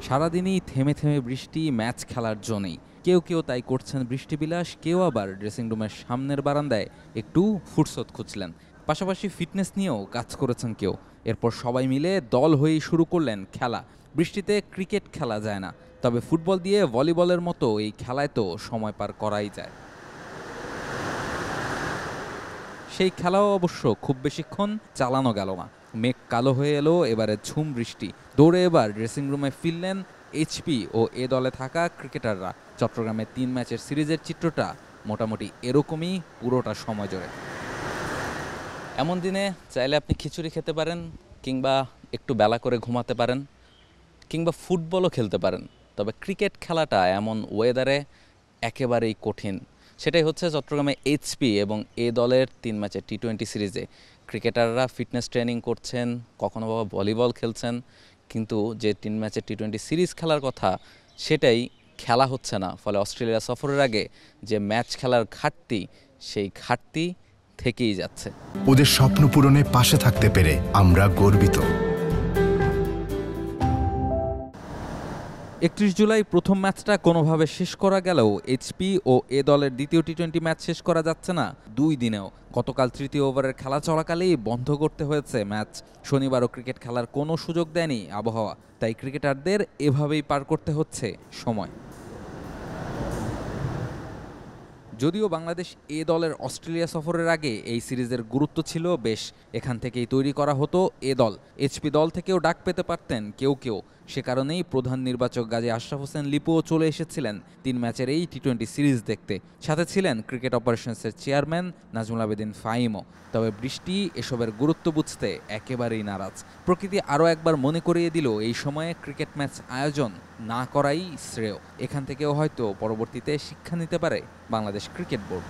সারাদিনই থেমে থেমে বৃষ্টি ম্যাচ খেলার জন্যই। কেউ কেউ তাই করছেন বৃষ্টিবিলাস, কেউ আবার ড্রেসিং রুমের সামনের বারান্দায় একটু ফুরসত খুঁজলেন। পাশাপাশি ফিটনেস নিয়েও কাজ করেছেন কেউ। এরপর সবাই মিলে দল হয়েই শুরু করলেন খেলা। বৃষ্টিতে ক্রিকেট খেলা যায় না, তবে ফুটবল দিয়ে ভলিবলের মতো এই খেলায় তো সময় পার করাই যায়। সেই খেলাও অবশ্য খুব বেশিক্ষণ চালানো গেল না। মেঘ কালো হয়ে এলো, এবারে ঝুম বৃষ্টি। দৌড়ে এবার ড্রেসিং রুমে ফিরলেন এইচপি ও এ দলে থাকা ক্রিকেটাররা। চট্টগ্রামে 3 ম্যাচের সিরিজের চিত্রটা মোটামুটি এরকমই পুরোটা সময় জুড়ে। এমন দিনে চাইলে আপনি খিচুড়ি খেতে পারেন, কিংবা একটু বেলা করে ঘুমাতে পারেন, কিংবা ফুটবলও খেলতে পারেন। তবে ক্রিকেট খেলাটা এমন ওয়েদারে একেবারেই কঠিন। সেটাই হচ্ছে চট্টগ্রামে এইচপি এবং এ দলের 3 ম্যাচের টি-20 সিরিজে। ক্রিকেটাররা ফিটনেস ট্রেনিং করছেন, কখনো বা ভলিবল খেলছেন, কিন্তু যে 3 ম্যাচের টি-20 সিরিজ খেলার কথা সেটাই খেলা হচ্ছে না। ফলে অস্ট্রেলিয়া সফরের আগে যে ম্যাচ খেলার ঘাটতি, সেই ঘাটতি থেকেই যাচ্ছে। ওদের স্বপ্ন পূরণে পাশে থাকতে পেরে আমরা গর্বিত। 31 জুলাই প্রথম ম্যাচটা কোনোভাবে শেষ করা গেলেও এইচপি ও এ দলের দ্বিতীয় টি-20 ম্যাচ শেষ করা যাচ্ছে না 2 দিনেও। গতকাল তৃতীয় ওভারের খেলা চলাকালেই বন্ধ করতে হয়েছে ম্যাচ। শনিবারও ক্রিকেট খেলার কোনো সুযোগ দেয়নি আবহাওয়া, তাই ক্রিকেটারদের এভাবেই পার করতে হচ্ছে সময়। যদিও বাংলাদেশ এ দলের অস্ট্রেলিয়া সফরের আগে এই সিরিজের গুরুত্ব ছিল বেশ। এখান থেকেই তৈরি করা হতো এ দল। এইচপি দল থেকেও ডাক পেতে পারতেন কেউ কেউ। সে কারণেই প্রধান নির্বাচক গাজী আশরাফ হোসেন লিপুও চলে এসেছিলেন 3 ম্যাচের এই টি-20 সিরিজ দেখতে। সাথে ছিলেন ক্রিকেট অপারেশনসের চেয়ারম্যান নাজমুল আবেদিন ফাহিমও। তবে বৃষ্টি এসবের গুরুত্ব বুঝতে একেবারেই নারাজ। প্রকৃতি আরও একবার মনে করিয়ে দিল এই সময়ে ক্রিকেট ম্যাচ আয়োজন না করাই শ্রেয়। এখান থেকেও হয়তো পরবর্তীতে শিক্ষা নিতে পারে বাংলাদেশ ক্রিকেট বোর্ড।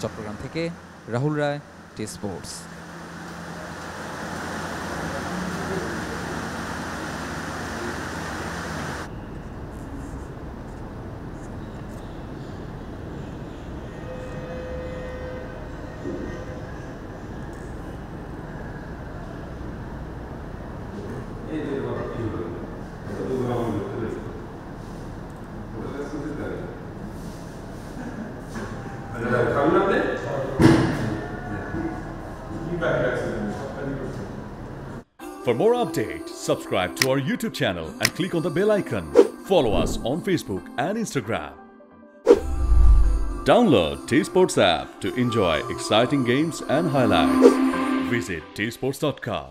চট্টগ্রাম থেকে Rahul Roy, T sports. For more updates, subscribe to our YouTube channel and click on the bell icon. Follow us on Facebook and Instagram. Download T-Sports app to enjoy exciting games and highlights. Visit tsports.com.